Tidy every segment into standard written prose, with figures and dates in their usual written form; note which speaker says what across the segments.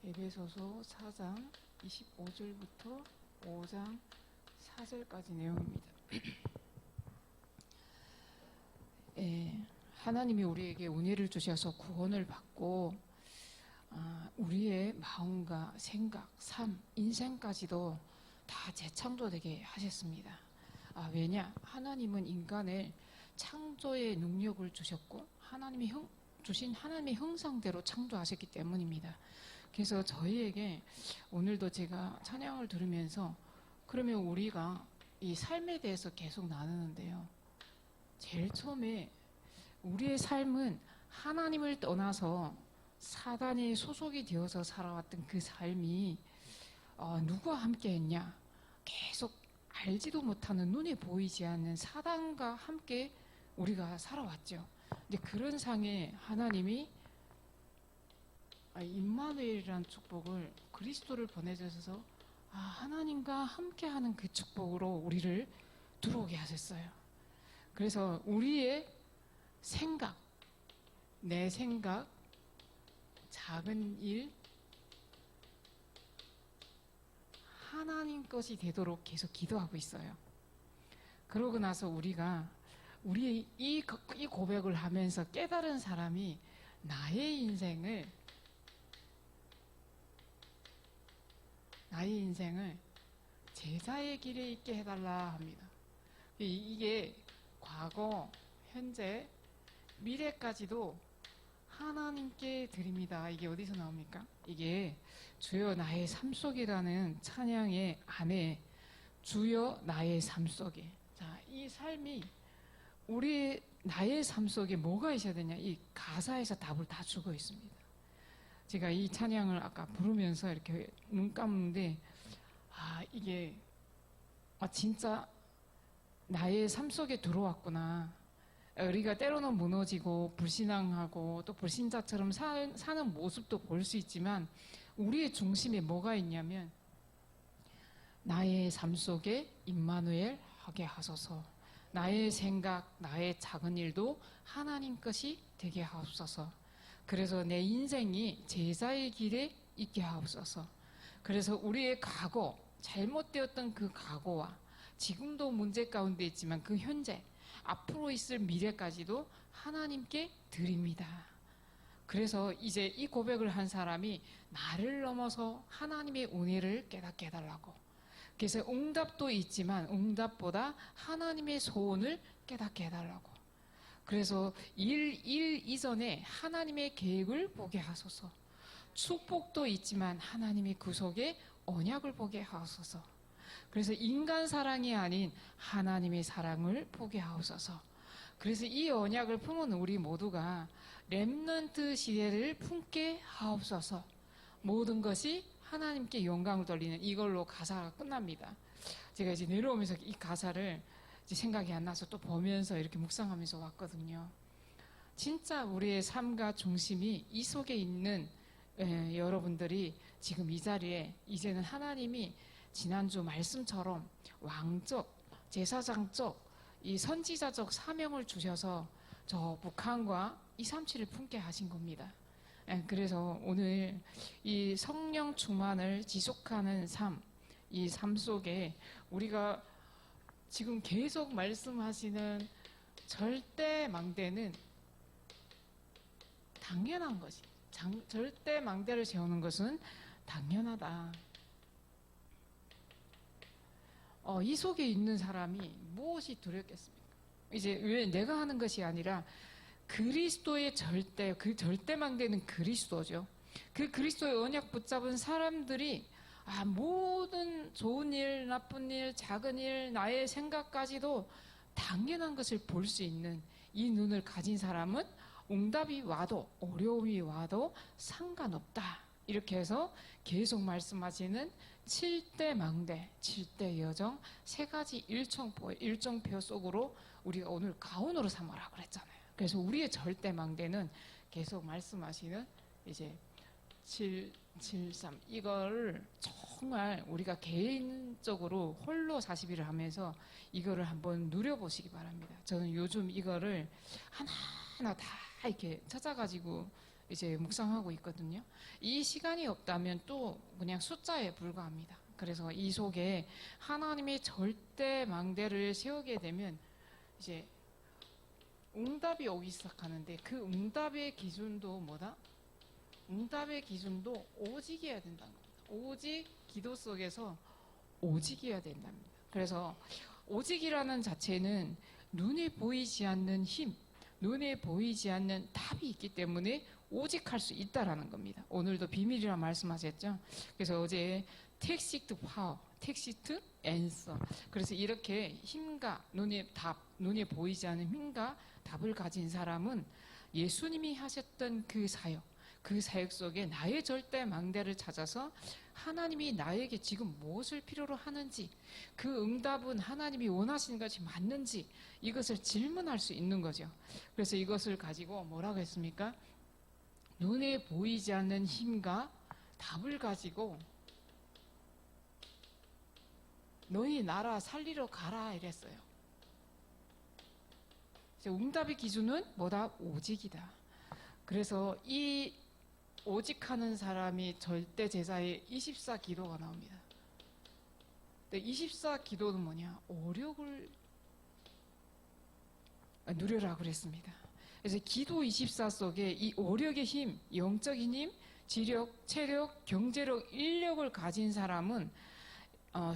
Speaker 1: 에베소서 4장 25절부터 5장 4절까지 내용입니다. 하나님이 우리에게 은혜를 주셔서 구원을 받고 우리의 마음과 생각, 삶, 인생까지도 다 재창조되게 하셨습니다. 왜냐? 하나님은 인간을 창조의 능력을 주셨고 하나님이 주신 하나님의 형상대로 창조하셨기 때문입니다. 그래서 저희에게 오늘도 제가 찬양을 들으면서 그러면 우리가 이 삶에 대해서 계속 나누는데요. 제일 처음에 우리의 삶은 하나님을 떠나서 사단의 소속이 되어서 살아왔던 그 삶이 누구와 함께 했냐? 계속 알지도 못하는 눈에 보이지 않는 사단과 함께 우리가 살아왔죠. 근데 그런 상에 하나님이 임마누엘이라는 축복을 그리스도를 보내주셔서 하나님과 함께하는 그 축복으로 우리를 들어오게 하셨어요. 그래서 우리의 생각, 내 생각, 작은 일, 하나님 것이 되도록 계속 기도하고 있어요. 그러고 나서 우리가 우리의 이 고백을 하면서 깨달은 사람이 나의 인생을 제자의 길에 있게 해달라 합니다. 이게 과거, 현재, 미래까지도 하나님께 드립니다. 이게 어디서 나옵니까? 이게 주여 나의 삶 속이라는 찬양의 안에 주여 나의 삶 속에, 자, 이 삶이 나의 삶 속에 뭐가 있어야 되냐? 이 가사에서 답을 다 주고 있습니다. 제가 이 찬양을 아까 부르면서 이렇게 눈 감는데 이게 진짜 나의 삶 속에 들어왔구나. 우리가 때로는 무너지고 불신앙하고 또 불신자처럼 사는 모습도 볼 수 있지만 우리의 중심에 뭐가 있냐면 나의 삶 속에 임마누엘 하게 하소서. 나의 생각, 나의 작은 일도 하나님 것이 되게 하옵소서. 그래서 내 인생이 제자의 길에 있게 하옵소서. 그래서 우리의 과거, 잘못되었던 그 과거와 지금도 문제 가운데 있지만 그 현재, 앞으로 있을 미래까지도 하나님께 드립니다. 그래서 이제 이 고백을 한 사람이 나를 넘어서 하나님의 은혜를 깨닫게 해달라고. 그래서 응답도 있지만 응답보다 하나님의 소원을 깨닫게 해달라고. 그래서 일 이전에 하나님의 계획을 보게 하소서. 축복도 있지만 하나님의 구속의 언약을 보게 하소서. 그래서 인간 사랑이 아닌 하나님의 사랑을 보게 하옵소서. 그래서 이 언약을 품은 우리 모두가 렘넌트 시대를 품게 하옵소서. 모든 것이 하나님께 영광을 돌리는 이걸로 가사가 끝납니다. 제가 이제 내려오면서 이 가사를 이제 생각이 안 나서 또 보면서 이렇게 묵상하면서 왔거든요. 진짜 우리의 삶과 중심이 이 속에 있는 여러분들이 지금 이 자리에 이제는 하나님이 지난주 말씀처럼 왕적, 제사장적, 이 선지자적 사명을 주셔서 저 북한과 237을 품게 하신 겁니다. 그래서 오늘 이 성령 충만을 지속하는 삶, 이 삶 속에 우리가 지금 계속 말씀하시는 절대 망대는 당연한 것이, 절대 망대를 세우는 것은 당연하다. 이 속에 있는 사람이 무엇이 두렵겠습니까? 이제 왜 내가 하는 것이 아니라 그리스도의 그 절대망대는 그리스도죠. 그 그리스도의 언약 붙잡은 사람들이 모든 좋은 일, 나쁜 일, 작은 일, 나의 생각까지도 당연한 것을 볼 수 있는 이 눈을 가진 사람은 응답이 와도 어려움이 와도 상관없다. 이렇게 해서 계속 말씀하시는 7대 망대, 7대 여정, 세 가지 일정표 속으로 우리가 오늘 가온으로 삼아라 그랬잖아요. 그래서 우리의 절대 망대는 계속 말씀하시는 이제 773 이거를 정말 우리가 개인적으로 홀로 40일을 하면서 이거를 한번 누려보시기 바랍니다. 저는 요즘 이거를 하나하나 다 이렇게 찾아가지고 이제 묵상하고 있거든요. 이 시간이 없다면 또 그냥 숫자에 불과합니다. 그래서 이 속에 하나님의 절대 망대를 세우게 되면 이제 응답이 오기 시작하는데, 그 응답의 기준도 뭐다? 응답의 기준도 오직이어야 된다는 겁니다. 오직 기도 속에서 오직이어야 된답니다. 그래서 오직이라는 자체는 눈에 보이지 않는 힘, 눈에 보이지 않는 답이 있기 때문에 오직할 수 있다라는 겁니다. 오늘도 비밀이라 말씀하셨죠. 그래서 어제 텍시트 파워, 텍시트 앤서. 그래서 이렇게 힘과 눈에 보이지 않는 힘과 답을 가진 사람은 예수님이 하셨던 그 사역 속에 나의 절대 망대를 찾아서 하나님이 나에게 지금 무엇을 필요로 하는지, 그 응답은 하나님이 원하시는 것이 맞는지, 이것을 질문할 수 있는 거죠. 그래서 이것을 가지고 뭐라고 했습니까? 눈에 보이지 않는 힘과 답을 가지고 너희 나라 살리러 가라 이랬어요. 응답의 기준은 뭐다? 오직이다. 그래서 이 오직하는 사람이 절대 제사의 24 기도가 나옵니다. 24 기도는 뭐냐? 오력을 누려라 그랬습니다. 그래서 기도 24 속에 이 오력의 힘, 영적인 힘, 지력, 체력, 경제력, 인력을 가진 사람은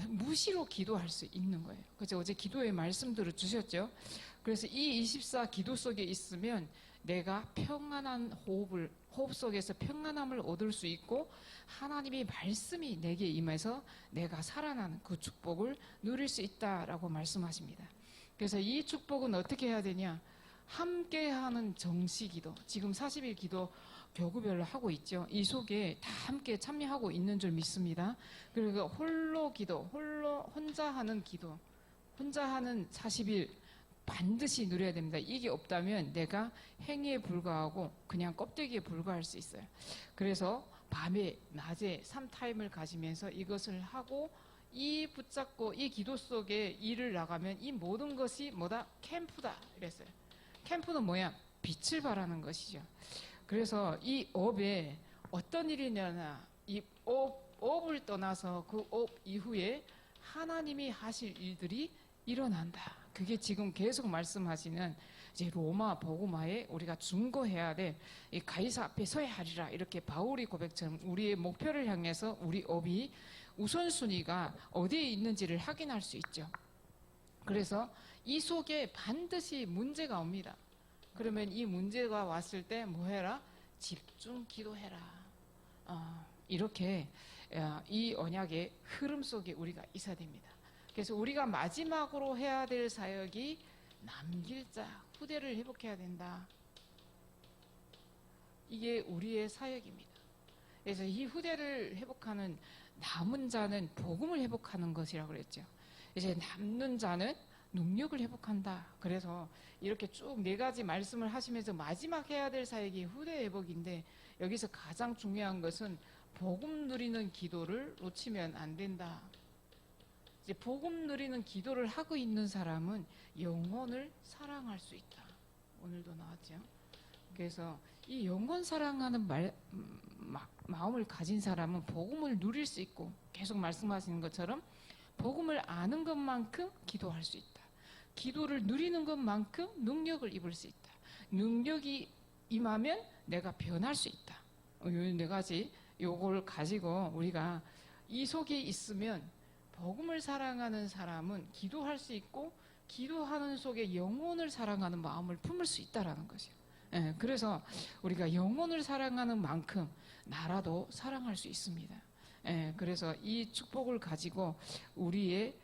Speaker 1: 무시로 기도할 수 있는 거예요. 그래서 어제 기도의 말씀들을 주셨죠. 그래서 이 24 기도 속에 있으면 내가 평안한 호흡 속에서 평안함을 얻을 수 있고, 하나님의 말씀이 내게 임해서 내가 살아나는 그 축복을 누릴 수 있다라고 말씀하십니다. 그래서 이 축복은 어떻게 해야 되냐? 함께하는 정시기도, 지금 40일 기도 교구별로 하고 있죠. 이 속에 다 함께 참여하고 있는 줄 믿습니다. 그리고 홀로 기도, 혼자 하는 기도, 혼자 하는 40일 반드시 누려야 됩니다. 이게 없다면 내가 행위에 불과하고 그냥 껍데기에 불과할 수 있어요. 그래서 밤에 낮에 3타임을 가지면서 이것을 하고, 이 붙잡고 이 기도 속에 일을 나가면 이 모든 것이 뭐다? 캠프다 이랬어요. 캠프는 뭐야? 빛을 발하는 것이죠. 그래서 이 업에 어떤 일이냐나, 이 업을 떠나서 그 업 이후에 하나님이 하실 일들이 일어난다. 그게 지금 계속 말씀하시는 이제 로마 복음화에 우리가 준거해야 될 이 가이사 앞에 서야 하리라, 이렇게 바울이 고백처럼 우리의 목표를 향해서 우리 업이 우선순위가 어디에 있는지를 확인할 수 있죠. 그래서 이 속에 반드시 문제가 옵니다. 그러면 이 문제가 왔을 때 뭐 해라? 집중 기도해라. 이렇게 이 언약의 흐름 속에 우리가 있어야 됩니다. 그래서 우리가 마지막으로 해야 될 사역이 남길 자, 후대를 회복해야 된다. 이게 우리의 사역입니다. 그래서 이 후대를 회복하는 남은 자는 복음을 회복하는 것이라고 그랬죠. 이제 남는 자는 능력을 회복한다. 그래서 이렇게 쭉 4가지 말씀을 하시면서 마지막 해야 될 사역이 후대 회복인데, 여기서 가장 중요한 것은 복음 누리는 기도를 놓치면 안 된다. 이제 복음 누리는 기도를 하고 있는 사람은 영혼을 사랑할 수 있다. 오늘도 나왔죠. 그래서 이 영혼 사랑하는 마음을 가진 사람은 복음을 누릴 수 있고, 계속 말씀하시는 것처럼 복음을 아는 것만큼 기도할 수 있다. 기도를 누리는 것만큼 능력을 입을 수 있다. 능력이 임하면 내가 변할 수 있다. 요 4가지 요걸 가지고 우리가 이 속에 있으면 복음을 사랑하는 사람은 기도할 수 있고, 기도하는 속에 영혼을 사랑하는 마음을 품을 수 있다라는 것이에요. 그래서 우리가 영혼을 사랑하는 만큼 나라도 사랑할 수 있습니다. 그래서 이 축복을 가지고 우리의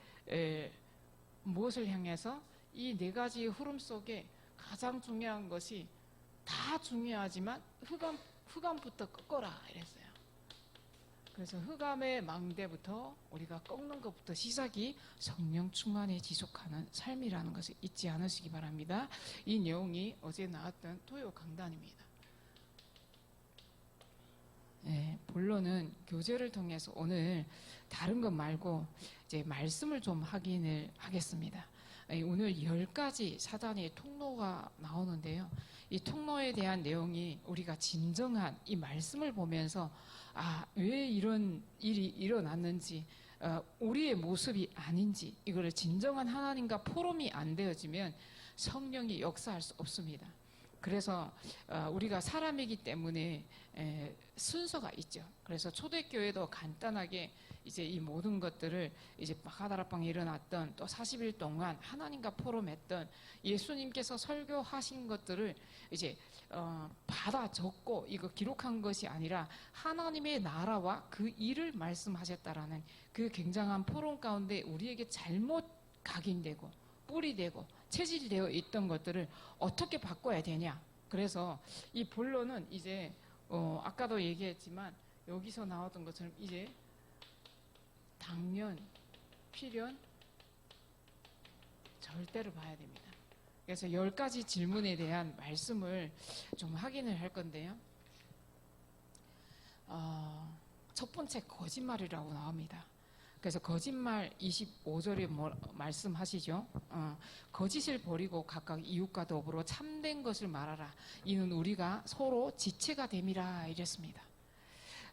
Speaker 1: 무엇을 향해서 이 4가지 흐름 속에 가장 중요한 것이, 다 중요하지만 흑암부터 꺾어라 이랬어요. 그래서 흑암의 망대부터 우리가 꺾는 것부터 시작이 성령 충만에 지속하는 삶이라는 것을 잊지 않으시기 바랍니다. 이 내용이 어제 나왔던 토요 강단입니다. 본론은 교제를 통해서 오늘 다른 것 말고 이제 말씀을 좀 확인을 하겠습니다. 오늘 10가지 사단의 통로가 나오는데요. 이 통로에 대한 내용이 우리가 진정한 이 말씀을 보면서 왜 이런 일이 일어났는지, 우리의 모습이 아닌지, 이거를 진정한 하나님과 포럼이 안 되어지면 성령이 역사할 수 없습니다. 그래서 우리가 사람이기 때문에 순서가 있죠. 그래서 초대교회도 간단하게 이제 이 모든 것들을 이제 가다락방에 일어났던 또 40일 동안 하나님과 포럼했던 예수님께서 설교하신 것들을 이제 받아 적고 이거 기록한 것이 아니라 하나님의 나라와 그 일을 말씀하셨다라는 그 굉장한 포럼 가운데 우리에게 잘못 각인되고 뿌리되고 체질되어 있던 것들을 어떻게 바꿔야 되냐. 그래서 이 본론은 이제 아까도 얘기했지만 여기서 나왔던 것처럼 이제 당면, 필연, 절대로 봐야 됩니다. 그래서 10가지 질문에 대한 말씀을 좀 확인을 할 건데요. 첫 번째 거짓말이라고 나옵니다. 그래서 거짓말 25절에 말씀하시죠. 거짓을 버리고 각각 이웃과 더불어 참된 것을 말하라. 이는 우리가 서로 지체가 됨이라 이랬습니다.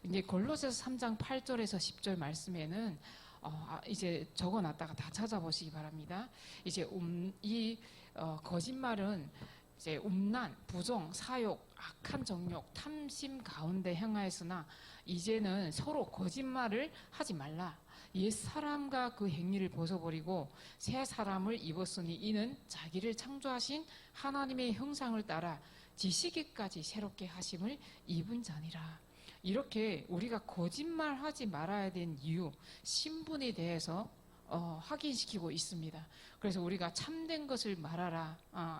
Speaker 1: 이제 골로새서 3장 8절에서 10절 말씀에는 이제 적어놨다가 다 찾아보시기 바랍니다. 이제 거짓말은 이제 음란, 부정, 사욕, 악한 정욕, 탐심 가운데 행하였으나 이제는 서로 거짓말을 하지 말라. 옛 사람과 그 행위를 벗어버리고 새 사람을 입었으니 이는 자기를 창조하신 하나님의 형상을 따라 지시기까지 새롭게 하심을 입은 자니라. 이렇게 우리가 거짓말하지 말아야 된 이유, 신분에 대해서 확인시키고 있습니다. 그래서 우리가 참된 것을 말하라.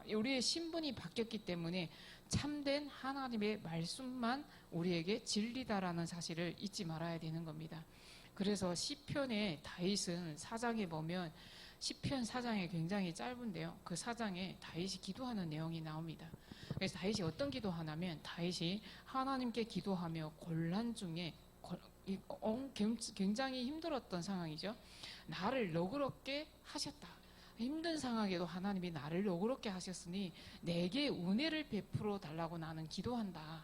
Speaker 1: 우리의 신분이 바뀌었기 때문에 참된 하나님의 말씀만 우리에게 진리다라는 사실을 잊지 말아야 되는 겁니다. 그래서 시편의 다윗은 4장에 보면 시편 4장이 굉장히 짧은데요. 그 4장에 다윗이 기도하는 내용이 나옵니다. 그래서 다윗이 어떤 기도하냐면 다윗이 하나님께 기도하며 곤란 중에 굉장히 힘들었던 상황이죠. 나를 너그럽게 하셨다. 힘든 상황에도 하나님이 나를 너그럽게 하셨으니 내게 은혜를 베풀어 달라고 나는 기도한다.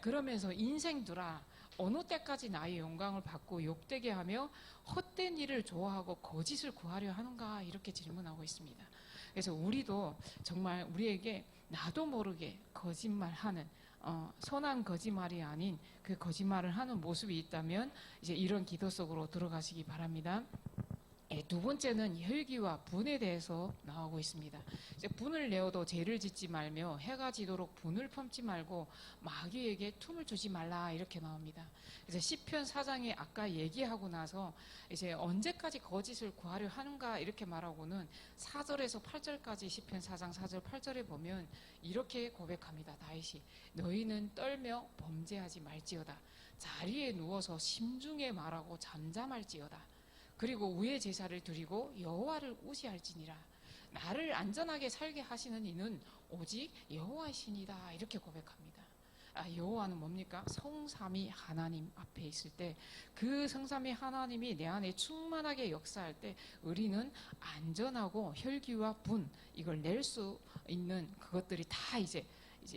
Speaker 1: 그러면서 인생들아 어느 때까지 나의 영광을 받고 욕되게 하며 헛된 일을 좋아하고 거짓을 구하려 하는가 이렇게 질문하고 있습니다. 그래서 우리도 정말 우리에게 나도 모르게 거짓말하는 선한 거짓말이 아닌 그 거짓말을 하는 모습이 있다면 이제 이런 기도 속으로 들어가시기 바랍니다. 두 번째는 혈기와 분에 대해서 나오고 있습니다. 이제 분을 내어도 죄를 짓지 말며 해가 지도록 분을 품지 말고 마귀에게 틈을 주지 말라 이렇게 나옵니다. 그래서 시편 4장에 아까 얘기하고 나서 이제 언제까지 거짓을 구하려 하는가 이렇게 말하고는 4절에서 8절까지 시편 4장 4절 8절에 보면 이렇게 고백합니다. 다윗이 너희는 떨며 범죄하지 말지어다. 자리에 누워서 심중에 말하고 잠잠할지어다. 그리고 우의 제사를 드리고 여호와를 의지할지니라. 나를 안전하게 살게 하시는 이는 오직 여호와이시니다. 이렇게 고백합니다. 여호와는 뭡니까? 성삼위 하나님 앞에 있을 때 그 성삼위 하나님이 내 안에 충만하게 역사할 때 우리는 안전하고 혈기와 분 이걸 낼 수 있는 그것들이 다 이제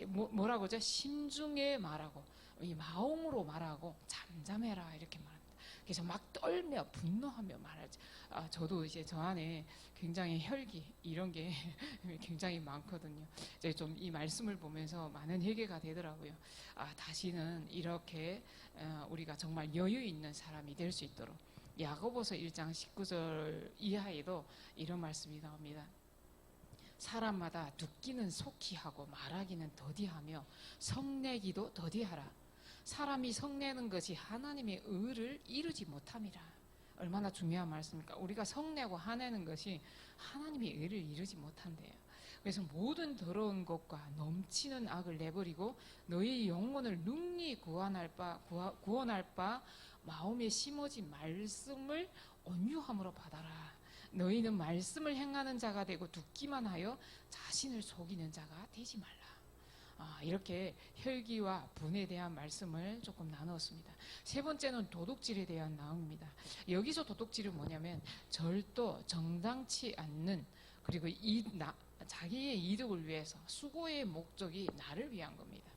Speaker 1: 뭐라고 하죠? 심중에 말하고 이 마음으로 말하고 잠잠해라 이렇게 말합니다. 그래서 막 떨며 분노하며 말하지. 저도 이제 저 안에 굉장히 혈기 이런 게 굉장히 많거든요. 이제 좀 이 말씀을 보면서 많은 회개가 되더라고요. 다시는 이렇게 우리가 정말 여유 있는 사람이 될 수 있도록. 야고보서 1장 19절 이하에도 이런 말씀이 나옵니다. 사람마다 듣기는 속히 하고 말하기는 더디하며 성내기도 더디하라. 사람이 성내는 것이 하나님의 의를 이루지 못함이라. 얼마나 중요한 말씀입니까? 우리가 성내고 화내는 것이 하나님의 의를 이루지 못한대요. 그래서 모든 더러운 것과 넘치는 악을 내버리고 너희 영혼을 능히 구원할 바 마음에 심어진 말씀을 온유함으로 받아라. 너희는 말씀을 행하는 자가 되고 듣기만 하여 자신을 속이는 자가 되지 말라. 이렇게 혈기와 분에 대한 말씀을 조금 나누었습니다. 세 번째는 도둑질에 대한 나옵니다. 여기서 도둑질은 뭐냐면 절도, 정당치 않는 그리고 자기의 이득을 위해서 수고의 목적이 나를 위한 겁니다.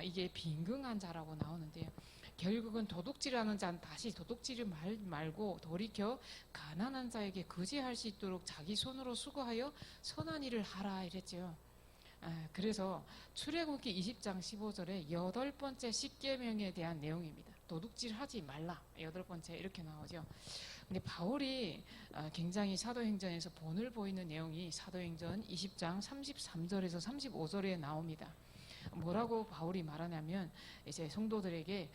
Speaker 1: 이게 빈궁한 자라고 나오는데요. 결국은 도둑질하는 자는 다시 도둑질을 말고 돌이켜 가난한 자에게 거지할 수 있도록 자기 손으로 수고하여 선한 일을 하라 이랬죠. 그래서 출애굽기 20장 15절에 8번째 십계명에 대한 내용입니다. 도둑질하지 말라 8번째 이렇게 나오죠. 근데 바울이 굉장히 사도행전에서 본을 보이는 내용이 사도행전 20장 33절에서 35절에 나옵니다. 뭐라고 바울이 말하냐면 이제 성도들에게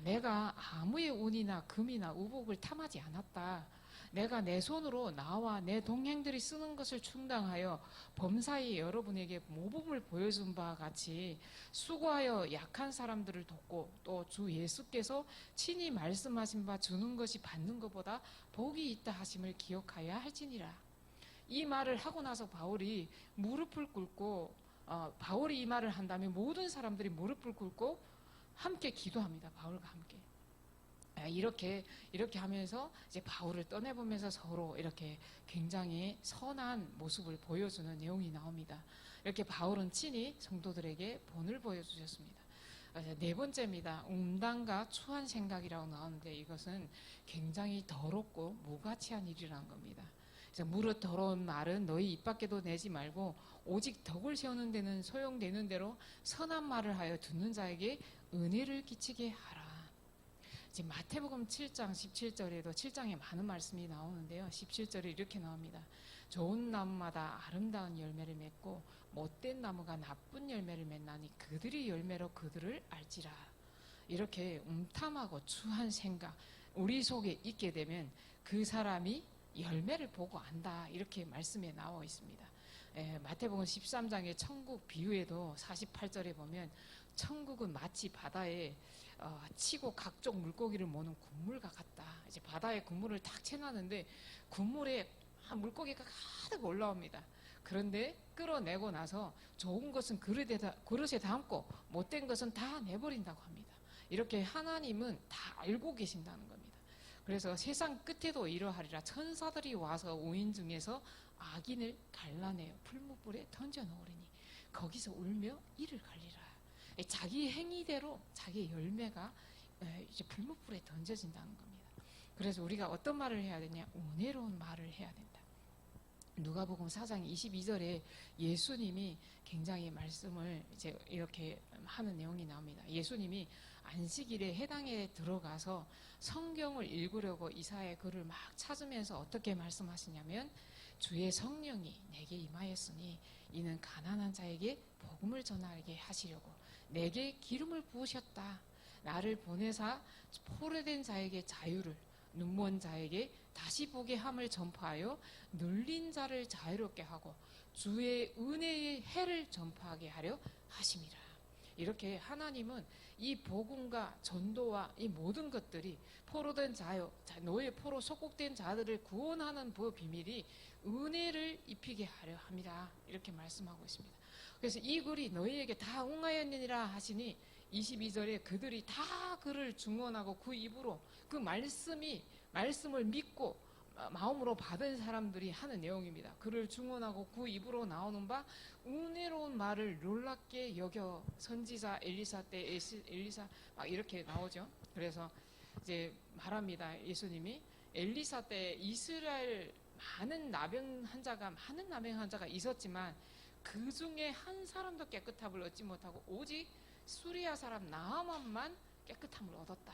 Speaker 1: 내가 아무의 운이나 금이나 우복을 탐하지 않았다. 내가 내 손으로 나와 내 동행들이 쓰는 것을 충당하여 범사에 여러분에게 모범을 보여준 바와 같이 수고하여 약한 사람들을 돕고 또 주 예수께서 친히 말씀하신 바 주는 것이 받는 것보다 복이 있다 하심을 기억하여야 할지니라. 이 말을 하고 나서 바울이 무릎을 꿇고 바울이 이 말을 한다면 모든 사람들이 무릎을 꿇고 함께 기도합니다. 바울과 함께. 이렇게 하면서 이제 바울을 떠내보면서 서로 이렇게 굉장히 선한 모습을 보여주는 내용이 나옵니다. 이렇게 바울은 친히 성도들에게 본을 보여주셨습니다. 네 번째입니다. 음담과 추한 생각이라고 나오는데 이것은 굉장히 더럽고 무가치한 일이라는 겁니다. 그래서 무릇 더러운 말은 너희 입 밖에도 내지 말고 오직 덕을 세우는 데는 소용되는 대로 선한 말을 하여 듣는 자에게 은혜를 끼치게 하라. 지금 마태복음 7장 17절에도 7장에 많은 말씀이 나오는데요. 17절에 이렇게 나옵니다. 좋은 나무마다 아름다운 열매를 맺고 못된 나무가 나쁜 열매를 맺나니 그들이 열매로 그들을 알지라. 이렇게 음탐하고 추한 생각 우리 속에 있게 되면 그 사람이 열매를 보고 안다. 이렇게 말씀에 나와 있습니다. 마태복음 13장의 천국 비유에도 48절에 보면 천국은 마치 바다에 치고 각종 물고기를 모는 군물과 같다. 이제 바다에 군물을 탁 채놨는데 군물에 물고기가 가득 올라옵니다. 그런데 끌어내고 나서 좋은 것은 그릇에 담고 못된 것은 다 내버린다고 합니다. 이렇게 하나님은 다 알고 계신다는 겁니다. 그래서 세상 끝에도 이러하리라. 천사들이 와서 우인 중에서 악인을 갈라내어 풀무불에 던져놓으리니 거기서 울며 이를 갈리라. 자기 행위대로 자기의 열매가 이제 풀무불에 던져진다는 겁니다. 그래서 우리가 어떤 말을 해야 되냐? 은혜로운 말을 해야 된다. 누가복음 4장 22절에 예수님이 굉장히 말씀을 이제 이렇게 하는 내용이 나옵니다. 예수님이 안식일에 해당에 들어가서 성경을 읽으려고 이사야의 글을 막 찾으면서 어떻게 말씀하시냐면 주의 성령이 내게 임하였으니 이는 가난한 자에게 복음을 전하게 하시려고 내게 기름을 부으셨다. 나를 보내사 포로된 자에게 자유를 눈먼 자에게 다시 보게 함을 전파하여 눌린 자를 자유롭게 하고 주의 은혜의 해를 전파하게 하려 하심이라. 이렇게 하나님은 이 복음과 전도와 이 모든 것들이 포로된 자요 노예 포로 속국된 자들을 구원하는 그 비밀이 은혜를 입히게 하려 합니다. 이렇게 말씀하고 있습니다. 그래서 이 글이 너희에게 다 응하였느니라 하시니 22절에 그들이 다 그를 중언하고 그 입으로 그 말씀을 믿고 마음으로 받은 사람들이 하는 내용입니다. 그를 중언하고 그 입으로 나오는 바 은혜로운 말을 놀랍게 여겨 선지자 엘리사 때 엘리사 막 이렇게 나오죠. 그래서 이제 말합니다. 예수님이 엘리사 때 이스라엘 많은 나병 환자가 있었지만 그 중에 한 사람도 깨끗함을 얻지 못하고 오직 수리아 사람 나아만만 깨끗함을 얻었다.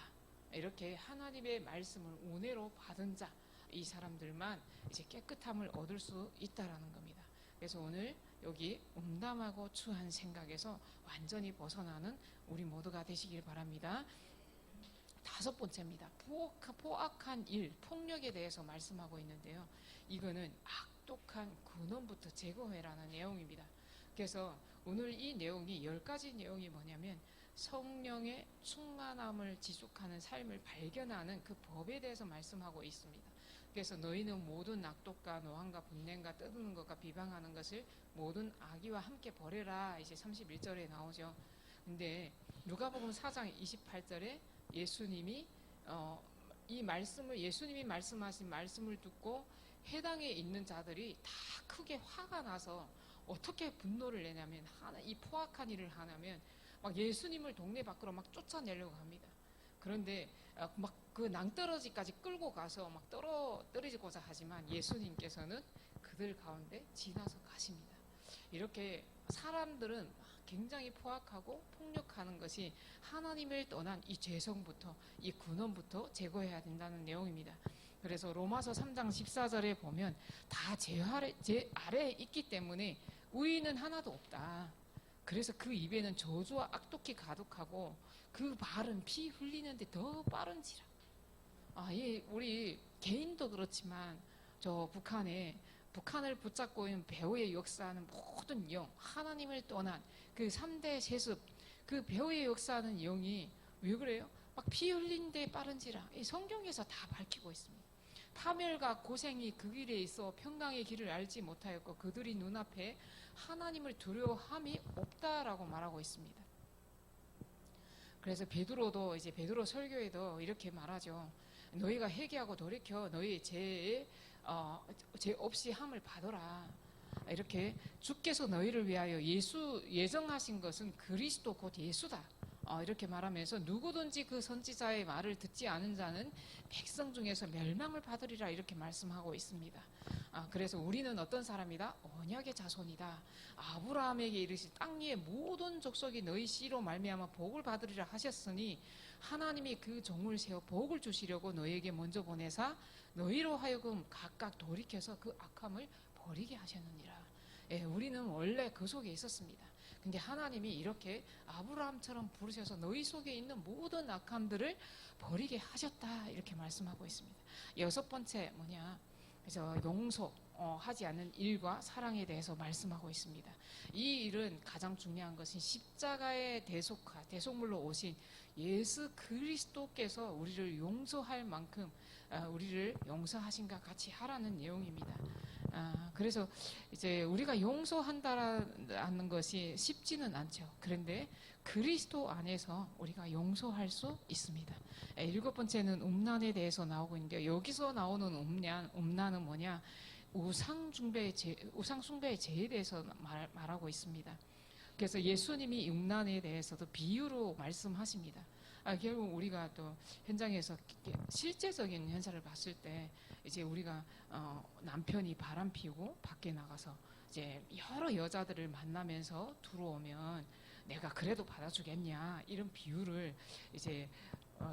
Speaker 1: 이렇게 하나님의 말씀을 은혜로 받은 자, 이 사람들만 이제 깨끗함을 얻을 수 있다라는 겁니다. 그래서 오늘 여기 음담하고 추한 생각에서 완전히 벗어나는 우리 모두가 되시길 바랍니다. 5번째입니다. 포악한 일, 폭력에 대해서 말씀하고 있는데요. 이거는 악독한 근원부터 제거해라는 내용입니다. 그래서 오늘 이 내용이 10가지 내용이 뭐냐면 성령의 충만함을 지속하는 삶을 발견하는 그 법에 대해서 말씀하고 있습니다. 그래서 너희는 모든 악독과 노함과 분냄과 떠드는 것과 비방하는 것을 모든 악의와 함께 버려라. 이제 31절에 나오죠. 근데 누가복음 4장 28절에 예수님이 예수님이 말씀하신 말씀을 듣고 해당에 있는 자들이 다 크게 화가 나서 어떻게 분노를 내냐면 이 포악한 일을 하냐면 막 예수님을 동네 밖으로 막 쫓아내려고 합니다. 그런데 막 그 낭떠러지까지 끌고 가서 막 떨어지고자 하지만 예수님께서는 그들 가운데 지나서 가십니다. 이렇게 사람들은 굉장히 포악하고 폭력하는 것이 하나님을 떠난 이 죄성부터 이 근원부터 제거해야 된다는 내용입니다. 그래서 로마서 3장 14절에 보면 다 제 아래에 있기 때문에 의인은 하나도 없다. 그래서 그 입에는 저주와 악독이 가득하고 그 발은 피 흘리는데 더 빠른지라. 우리 개인도 그렇지만 저 북한을 붙잡고 있는 배후의 역사하는 모든 영, 하나님을 떠난 그 3대 세습, 그 배후의 역사하는 영이 왜 그래요? 막 피 흘린데 빠른지라. 이 성경에서 다 밝히고 있습니다. 파멸과 고생이 그 길에 있어 평강의 길을 알지 못하였고 그들이 눈앞에 하나님을 두려워함이 없다라고 말하고 있습니다. 그래서 베드로도 이제 베드로 설교에도 이렇게 말하죠. 너희가 회개하고 돌이켜 너희 죄 없이 함을 받아라. 이렇게 주께서 너희를 위하여 예정하신 것은 그리스도 곧 예수다. 이렇게 말하면서 누구든지 그 선지자의 말을 듣지 않은 자는 백성 중에서 멸망을 받으리라 이렇게 말씀하고 있습니다. 그래서 우리는 어떤 사람이다? 언약의 자손이다. 아브라함에게 이르시 땅 위의 모든 족속이 너희 씨로 말미암아 복을 받으리라 하셨으니 하나님이 그 종을 세워 복을 주시려고 너희에게 먼저 보내사 너희로 하여금 각각 돌이켜서 그 악함을 버리게 하셨느니라. 우리는 원래 그 속에 있었습니다. 근데 하나님이 이렇게 아브라함처럼 부르셔서 너희 속에 있는 모든 악함들을 버리게 하셨다 이렇게 말씀하고 있습니다. 여섯 번째 뭐냐? 그래서 용서하지 않는 일과 사랑에 대해서 말씀하고 있습니다. 이 일은 가장 중요한 것은 십자가의 대속물로 오신 예수 그리스도께서 우리를 용서할 만큼 우리를 용서하신과 같이 하라는 내용입니다. 그래서 이제 우리가 용서한다라는 것이 쉽지는 않죠. 그런데 그리스도 안에서 우리가 용서할 수 있습니다. 일곱 번째는 음란에 대해서 나오고 있는데요. 여기서 나오는 음란은 뭐냐? 우상 숭배의 죄에 대해서 말하고 있습니다. 그래서 예수님이 음란에 대해서도 비유로 말씀하십니다. 결국 우리가 또 현장에서 실제적인 현상을 봤을 때 이제 우리가 남편이 바람 피우고 밖에 나가서 이제 여러 여자들을 만나면서 들어오면 내가 그래도 받아주겠냐 이런 비유를 이제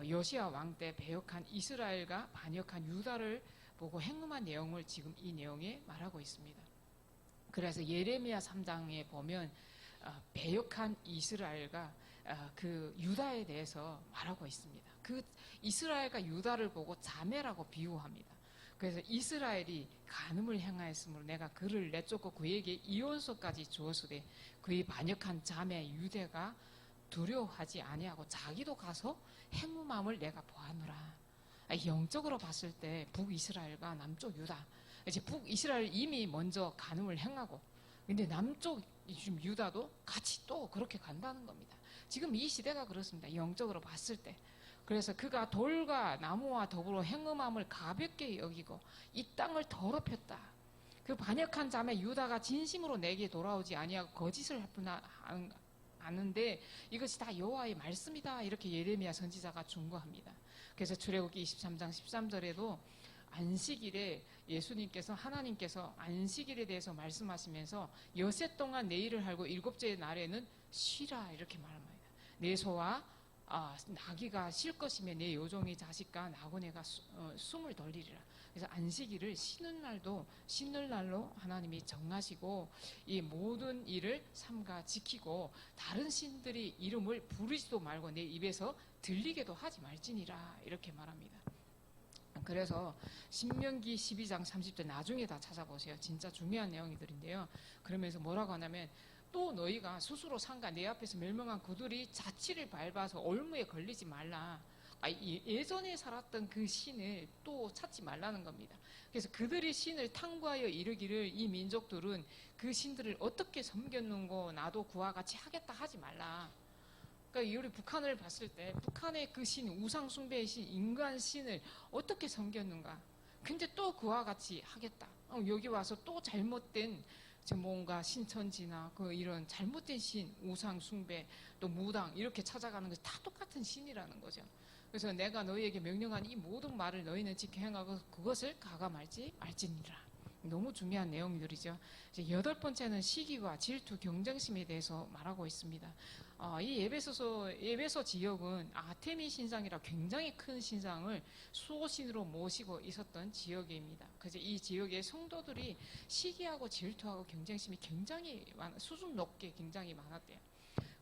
Speaker 1: 여시야 왕 때 배역한 이스라엘과 반역한 유다를 보고 행음한 내용을 지금 이 내용에 말하고 있습니다. 그래서 예레미야 3장에 보면 배역한 이스라엘과 그 유다에 대해서 말하고 있습니다. 그 이스라엘과 유다를 보고 자매라고 비유합니다. 그래서 이스라엘이 간음을 행하였으므로 내가 그를 내쫓고 그에게 이혼서까지 주었으되 그의 반역한 자매 유대가 두려워하지 아니하고 자기도 가서 행음함을 내가 보았노라. 영적으로 봤을 때 북이스라엘과 남쪽 유다, 이제 북이스라엘 이미 먼저 간음을 행하고 근데 남쪽 지금 유다도 같이 또 그렇게 간다는 겁니다. 지금 이 시대가 그렇습니다. 영적으로 봤을 때. 그래서 그가 돌과 나무와 더불어 행음함을 가볍게 여기고 이 땅을 더럽혔다. 그 반역한 자매 유다가 진심으로 내게 돌아오지 아니하고 거짓을 하는데 이것이 다 여호와의 말씀이다. 이렇게 예레미야 선지자가 중거합니다. 그래서 출애굽기 23장 13절에도 안식일에 하나님께서 안식일에 대해서 말씀하시면서 여세 동안 내 일을 하고 일곱째 날에는 쉬라 이렇게 말합니다. 내 소와 나귀가 쉴 것이며 내 요종의 자식과 나그네가 숨을 돌리리라. 그래서 안식일을 쉬는 날로 하나님이 정하시고 이 모든 일을 삼가 지키고 다른 신들이 이름을 부르지도 말고 내 입에서 들리게도 하지 말지니라 이렇게 말합니다. 그래서 신명기 12장 30절 나중에 다 찾아보세요. 진짜 중요한 내용들인데요. 그러면서 뭐라고 하냐면 또 너희가 스스로 삼가 내 앞에서 멸망한 그들이 자취를 밟아서 올무에 걸리지 말라. 예전에 살았던 그 신을 또 찾지 말라는 겁니다. 그래서 그들이 신을 탐구하여 이르기를 이 민족들은 그 신들을 어떻게 섬겼는고 나도 그와 같이 하겠다 하지 말라. 그러니까 우리 북한을 봤을 때 북한의 그 신, 우상 숭배의 신, 인간 신을 어떻게 섬겼는가. 근데 또 그와 같이 하겠다. 여기 와서 또 잘못된 뭔가 신천지나 그 이런 잘못된 신, 우상 숭배, 또 무당 이렇게 찾아가는 것이 다 똑같은 신이라는 거죠. 그래서 내가 너희에게 명령한 이 모든 말을 너희는 지켜 행하고 그것을 가감할지 말지니라. 너무 중요한 내용들이죠. 이제 8번째는 시기와 질투, 경쟁심에 대해서 말하고 있습니다. 이 에베소 지역은 아테미 신상이라 굉장히 큰 신상을 수호신으로 모시고 있었던 지역입니다. 그래서 이 지역의 성도들이 시기하고 질투하고 경쟁심이 굉장히 수준 높게 굉장히 많았대요.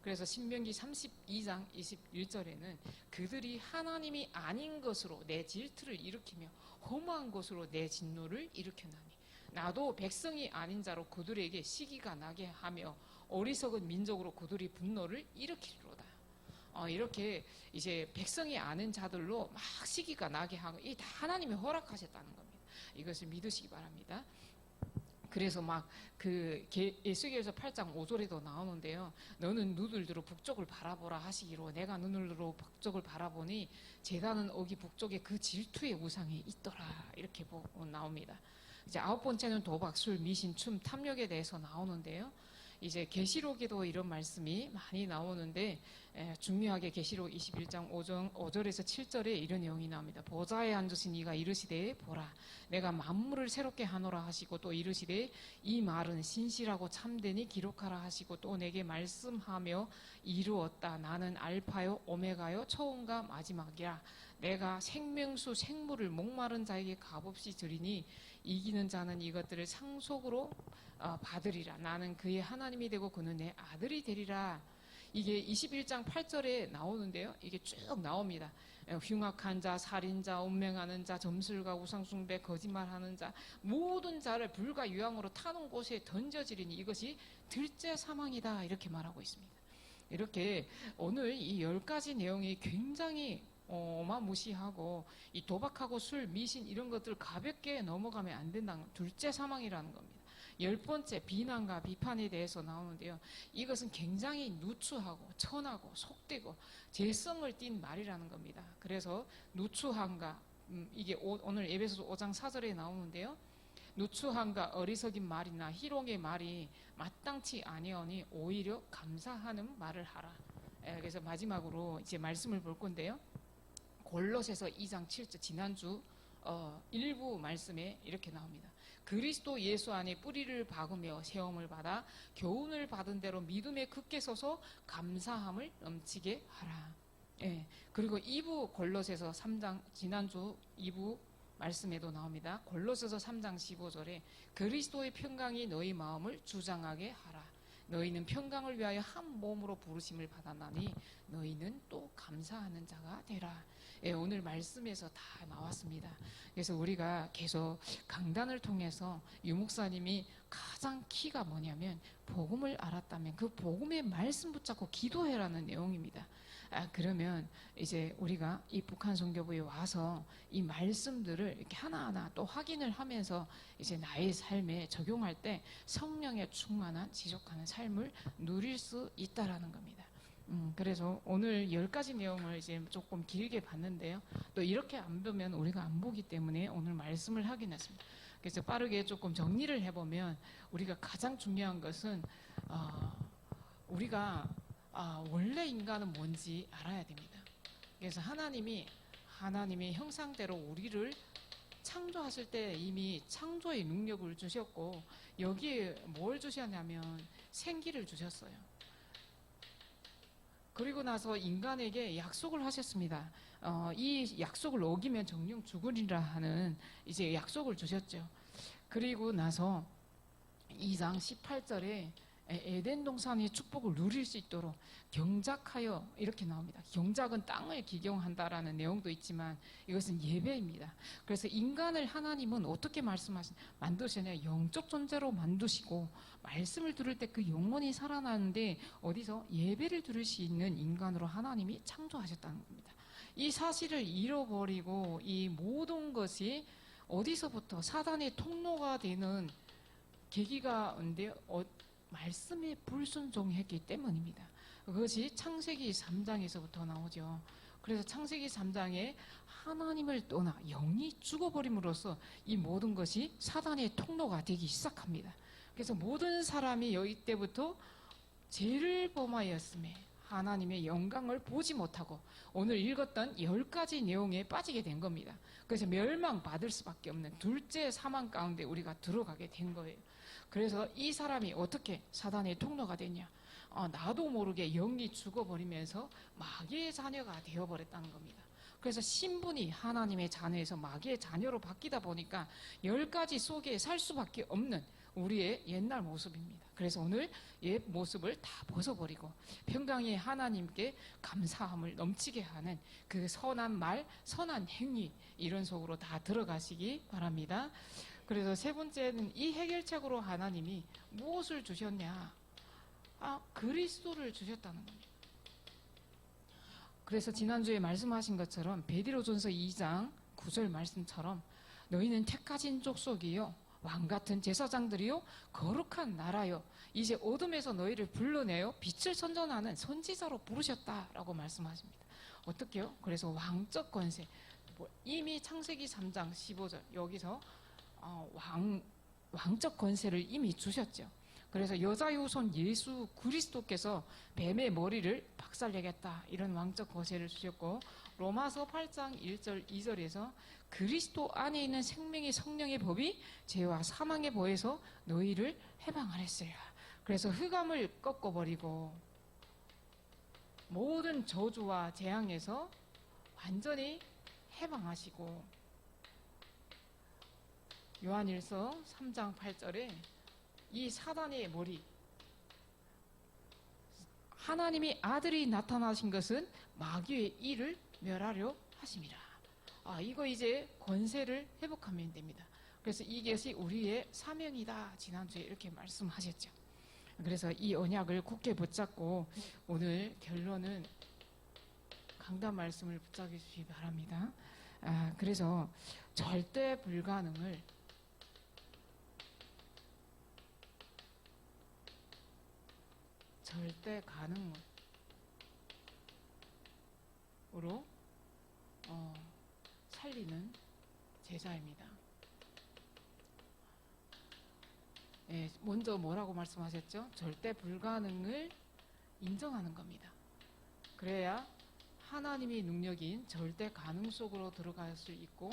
Speaker 1: 그래서 신명기 32장 21절에는 그들이 하나님이 아닌 것으로 내 질투를 일으키며 험한 것으로 내 진노를 일으켰나니 나도 백성이 아닌 자로 그들에게 시기가 나게 하며 어리석은 민족으로 그들이 분노를 일으키리로다. 이렇게 이제 백성이 아는 자들로 막 시기가 나게 하고 이 다 하나님이 허락하셨다는 겁니다. 이것을 믿으시기 바랍니다. 그래서 막 그 에스겔서 8장 5절에도 나오는데요. 너는 눈을 들어 북쪽을 바라보라 하시기로 내가 눈을 들어 북쪽을 바라보니 제단은 어기 북쪽에 그 질투의 우상이 있더라. 이렇게 나옵니다. 이제 9번째는 도박, 술, 미신, 춤, 탐욕에 대해서 나오는데요. 이제 계시록에도 이런 말씀이 많이 나오는데 중요하게 계시록 21장 5절에서 7절에 이런 내용이 나옵니다. 보좌에 앉으신 이가 이르시되 보라 내가 만물을 새롭게 하노라 하시고 또 이르시되 이 말은 신실하고 참되니 기록하라 하시고 또 내게 말씀하며 이루었다. 나는 알파요 오메가요 처음과 마지막이라. 내가 생명수 생물을 목마른 자에게 값없이 드리니 이기는 자는 이것들을 상속으로 받으리라. 나는 그의 하나님이 되고 그는 내 아들이 되리라. 이게 21장 8절에 나오는데요. 이게 쭉 나옵니다. 흉악한 자, 살인자, 운명하는 자, 점술가, 우상숭배, 거짓말하는 자 모든 자를 불과 유황으로 타는 곳에 던져지리니 이것이 들째 사망이다. 이렇게 말하고 있습니다. 이렇게 오늘 이 10가지 내용이 굉장히 어마무시하고 이 도박하고 술, 미신 이런 것들 가볍게 넘어가면 안 된다는 둘째 사망이라는 겁니다. 10번째 비난과 비판에 대해서 나오는데요. 이것은 굉장히 누추하고 천하고 속되고 재성을 띤 말이라는 겁니다. 그래서 누추함과 이게 오늘 에베소서 5장 4절에 나오는데요. 누추함과 어리석인 말이나 희롱의 말이 마땅치 아니하니 오히려 감사하는 말을 하라. 그래서 마지막으로 이제 말씀을 볼 건데요. 골로새서 2장 7절 지난주 일부 말씀에 이렇게 나옵니다. 그리스도 예수 안에 뿌리를 박으며 세움을 받아 교훈을 받은 대로 믿음에 굳게 서서 감사함을 넘치게 하라. 그리고 2부 골로새서 3장 지난주 2부 말씀에도 나옵니다. 골로새서 3장 15절에 그리스도의 평강이 너희 마음을 주장하게 하라. 너희는 평강을 위하여 한 몸으로 부르심을 받았나니 너희는 또 감사하는 자가 되라. 오늘 말씀에서 다 나왔습니다. 그래서 우리가 계속 강단을 통해서 유 목사님이 가장 키가 뭐냐면 복음을 알았다면 그 복음의 말씀 붙잡고 기도해라는 내용입니다. 그러면 이제 우리가 이 북한 선교부에 와서 이 말씀들을 이렇게 하나하나 또 확인을 하면서 이제 나의 삶에 적용할 때 성령에 충만한 지속하는 삶을 누릴 수 있다라는 겁니다. 그래서 오늘 10가지 내용을 이제 조금 길게 봤는데요. 또 이렇게 안 보면 우리가 안 보기 때문에 오늘 말씀을 하긴 했습니다. 그래서 빠르게 조금 정리를 해보면 우리가 가장 중요한 것은 우리가 원래 인간은 뭔지 알아야 됩니다. 그래서 하나님이 형상대로 우리를 창조하실 때 이미 창조의 능력을 주셨고 여기에 뭘 주셨냐면 생기를 주셨어요. 그리고 나서 인간에게 약속을 하셨습니다. 이 약속을 어기면 정령 죽으리라 하는 이제 약속을 주셨죠. 그리고 나서 2장 18절에 에덴 동산의 축복을 누릴 수 있도록 경작하여 이렇게 나옵니다. 경작은 땅을 기경한다라는 내용도 있지만 이것은 예배입니다. 그래서 인간을 하나님은 어떻게 만드셨냐? 영적 존재로 만드시고 말씀을 들을 때 그 영혼이 살아나는데 어디서 예배를 드릴 수 있는 인간으로 하나님이 창조하셨다는 겁니다. 이 사실을 잃어버리고 이 모든 것이 어디서부터 사단의 통로가 되는 계기가 온데요. 말씀에 불순종했기 때문입니다. 그것이 창세기 3장에서부터 나오죠. 그래서 창세기 3장에 하나님을 떠나 영이 죽어버림으로써 이 모든 것이 사단의 통로가 되기 시작합니다. 그래서 모든 사람이 여기 때부터 죄를 범하였음에 하나님의 영광을 보지 못하고 오늘 읽었던 10가지 내용에 빠지게 된 겁니다. 그래서 멸망받을 수밖에 없는 둘째 사망 가운데 우리가 들어가게 된 거예요. 그래서 이 사람이 어떻게 사단의 통로가 됐냐? 나도 모르게 영이 죽어버리면서 마귀의 자녀가 되어버렸다는 겁니다. 그래서 신분이 하나님의 자녀에서 마귀의 자녀로 바뀌다 보니까 10가지 속에 살 수밖에 없는 우리의 옛날 모습입니다. 그래서 오늘 옛 모습을 다 벗어버리고 평강의 하나님께 감사함을 넘치게 하는 그 선한 말, 선한 행위 이런 속으로 다 들어가시기 바랍니다. 그래서 세 번째는 이 해결책으로 하나님이 무엇을 주셨냐? 그리스도를 주셨다는 겁니다. 그래서 지난주에 말씀하신 것처럼 베드로전서 2장 9절 말씀처럼 너희는 택하신 족속이요 왕같은 제사장들이요 거룩한 나라요 이제 어둠에서 너희를 불러내어 빛을 선전하는 선지자로 부르셨다라고 말씀하십니다. 어떻게요? 그래서 왕적 권세, 이미 창세기 3장 15절 여기서 왕적 권세를 이미 주셨죠. 그래서 여자의 후손 예수 그리스도께서 뱀의 머리를 박살내겠다 이런 왕적 권세를 주셨고, 로마서 8장 1절 2절에서 그리스도 안에 있는 생명의 성령의 법이 죄와 사망의 법에서 너희를 해방하랬어요. 그래서 흑암을 꺾어버리고 모든 저주와 재앙에서 완전히 해방하시고, 요한일서 3장 8절에 이 사단의 머리, 하나님의 아들이 나타나신 것은 마귀의 일을 멸하려 하심이라. 이거 이제 권세를 회복하면 됩니다. 그래서 이것이 우리의 사명이다 지난주에 이렇게 말씀하셨죠. 그래서 이 언약을 굳게 붙잡고 오늘 결론은 강단 말씀을 붙잡아 주시기 바랍니다. 그래서 절대 불가능을 절대 가능으로 살리는 제자입니다. 먼저 뭐라고 말씀하셨죠? 절대 불가능을 인정하는 겁니다. 그래야 하나님의 능력인 절대 가능 속으로 들어갈 수 있고,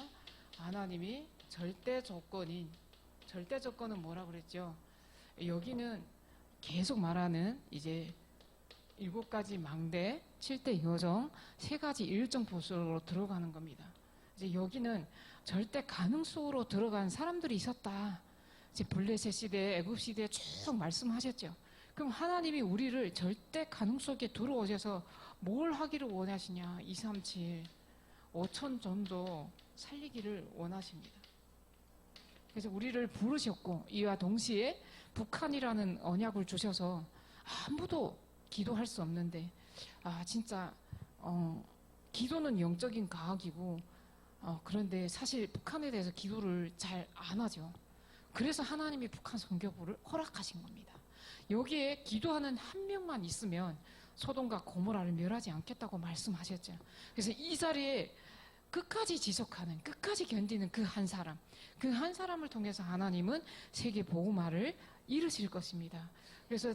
Speaker 1: 하나님이 절대 조건은 뭐라고 그랬죠? 여기는 계속 말하는 이제 7가지 망대, 7대 여정, 3가지 일정 보수로 들어가는 겁니다. 이제 여기는 절대 가능 속으로 들어간 사람들이 있었다. 이제 블레셋 시대, 애굽 시대에 쭉 말씀하셨죠. 그럼 하나님이 우리를 절대 가능 속에 들어오셔서 뭘 하기를 원하시냐? 237, 5천 전도 살리기를 원하십니다. 그래서 우리를 부르셨고, 이와 동시에 북한이라는 언약을 주셔서 아무도 기도할 수 없는데, 진짜 기도는 영적인 과학이고, 그런데 사실 북한에 대해서 기도를 잘 안 하죠. 그래서 하나님이 북한 선교부를 허락하신 겁니다. 여기에 기도하는 한 명만 있으면 소돔과 고모라를 멸하지 않겠다고 말씀하셨죠. 그래서 이 자리에 끝까지 지속하는, 끝까지 견디는 그 한 사람을 통해서 하나님은 세계 복음화를 이루실 것입니다. 그래서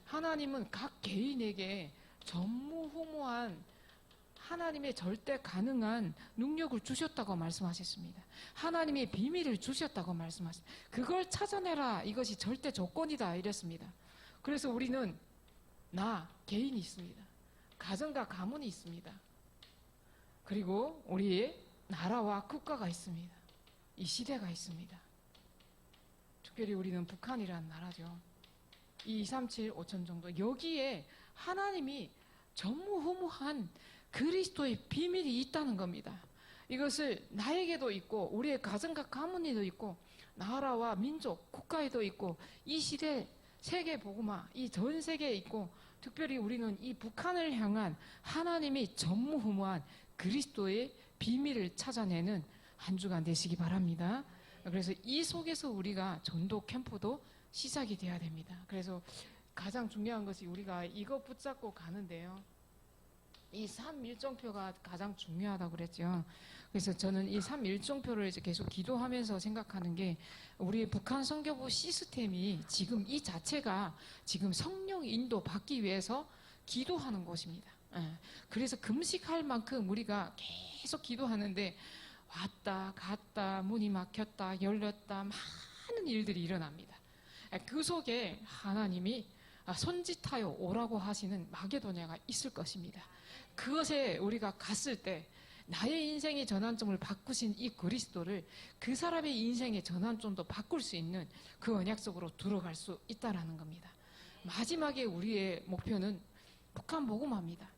Speaker 1: 하나님은 각 개인에게 전무후무한 하나님의 절대 가능한 능력을 주셨다고 말씀하셨습니다. 하나님의 비밀을 주셨다고 말씀하셨습니다. 그걸 찾아내라, 이것이 절대 조건이다 이랬습니다. 그래서 우리는 개인이 있습니다. 가정과 가문이 있습니다. 그리고 우리의 나라와 국가가 있습니다. 이 시대가 있습니다. 특별히 우리는 북한이라는 나라죠. 237, 5천 정도. 여기에 하나님이 전무후무한 그리스도의 비밀이 있다는 겁니다. 이것을 나에게도 있고, 우리의 가정과 가문에도 있고, 나라와 민족, 국가에도 있고, 이 시대 세계 복음화, 이 전 세계에 있고, 특별히 우리는 이 북한을 향한 하나님이 전무후무한 그리스도의 비밀을 찾아내는 한 주간 되시기 바랍니다. 그래서 이 속에서 우리가 전도 캠프도 시작이 돼야 됩니다. 그래서 가장 중요한 것이 우리가 이거 붙잡고 가는데요. 이 3일정표가 가장 중요하다고 그랬죠. 그래서 저는 이 3.1종표를 이제 계속 기도하면서 생각하는 게 우리 북한 선교부 시스템이 지금 이 자체가 지금 성령 인도 받기 위해서 기도하는 곳입니다. 예. 그래서 금식할 만큼 우리가 계속 기도하는데 왔다 갔다 문이 막혔다 열렸다 많은 일들이 일어납니다. 그 속에 하나님이 손짓하여 오라고 하시는 마게도냐가 있을 것입니다. 그것에 우리가 갔을 때 나의 인생의 전환점을 바꾸신 이 그리스도를 그 사람의 인생의 전환점도 바꿀 수 있는 그 언약 속으로 들어갈 수 있다라는 겁니다. 마지막에 우리의 목표는 북한 복음화입니다.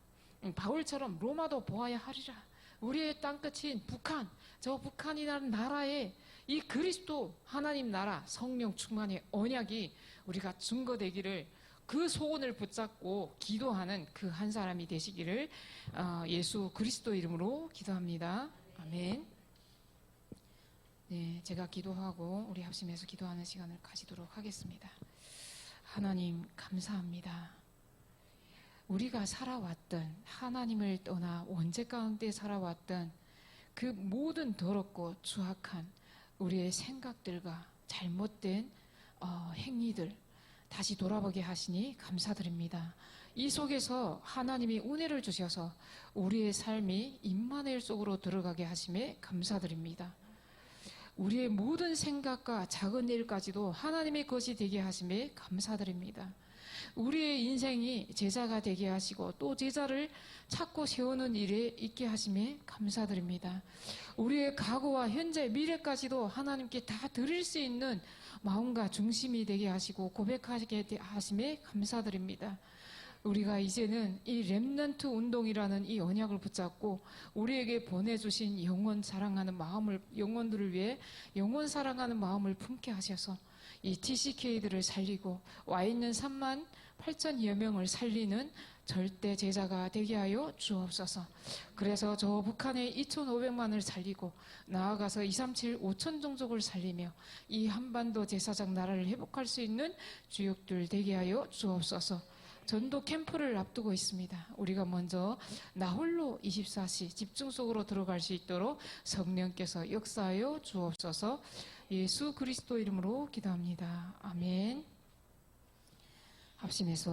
Speaker 1: 바울처럼 로마도 보아야 하리라. 우리의 땅끝인 북한, 저 북한이라는 나라에 이 그리스도 하나님 나라 성령 충만의 언약이 우리가 증거되기를 그 소원을 붙잡고 기도하는 그 한 사람이 되시기를 예수 그리스도 이름으로 기도합니다. 아멘. 네, 제가 기도하고 우리 합심해서 기도하는 시간을 가지도록 하겠습니다. 하나님 감사합니다. 우리가 살아왔던 하나님을 떠나 원죄 가운데 살아왔던 그 모든 더럽고 추악한 우리의 생각들과 잘못된 행위들 다시 돌아보게 하시니 감사드립니다. 이 속에서 하나님이 은혜를 주셔서 우리의 삶이 임마누엘 속으로 들어가게 하심에 감사드립니다. 우리의 모든 생각과 작은 일까지도 하나님의 것이 되게 하심에 감사드립니다. 우리의 인생이 제자가 되게 하시고 또 제자를 찾고 세우는 일에 있게 하심에 감사드립니다. 우리의 과거와 현재, 미래까지도 하나님께 다 드릴 수 있는 마음과 중심이 되게 하시고 고백하게 하심에 감사드립니다. 우리가 이제는 이 렘넌트 운동이라는 이 언약을 붙잡고 우리에게 보내주신 영원 사랑하는 마음을, 영혼들을 위해 영원 사랑하는 마음을 품게 하셔서 이 TCK들을 살리고 와 있는 3만 8천여 명을 살리는 절대 제자가 되게 하여 주옵소서. 그래서 저 북한의 2,500만을 살리고 나아가서 237 5천 종족을 살리며 이 한반도 제사장 나라를 회복할 수 있는 주역들 되게 하여 주옵소서. 전도 캠프를 앞두고 있습니다. 우리가 먼저 나 홀로 24시 집중 속으로 들어갈 수 있도록 성령께서 역사하여 주옵소서. 예수 그리스도 이름으로 기도합니다. 아멘. 합심해서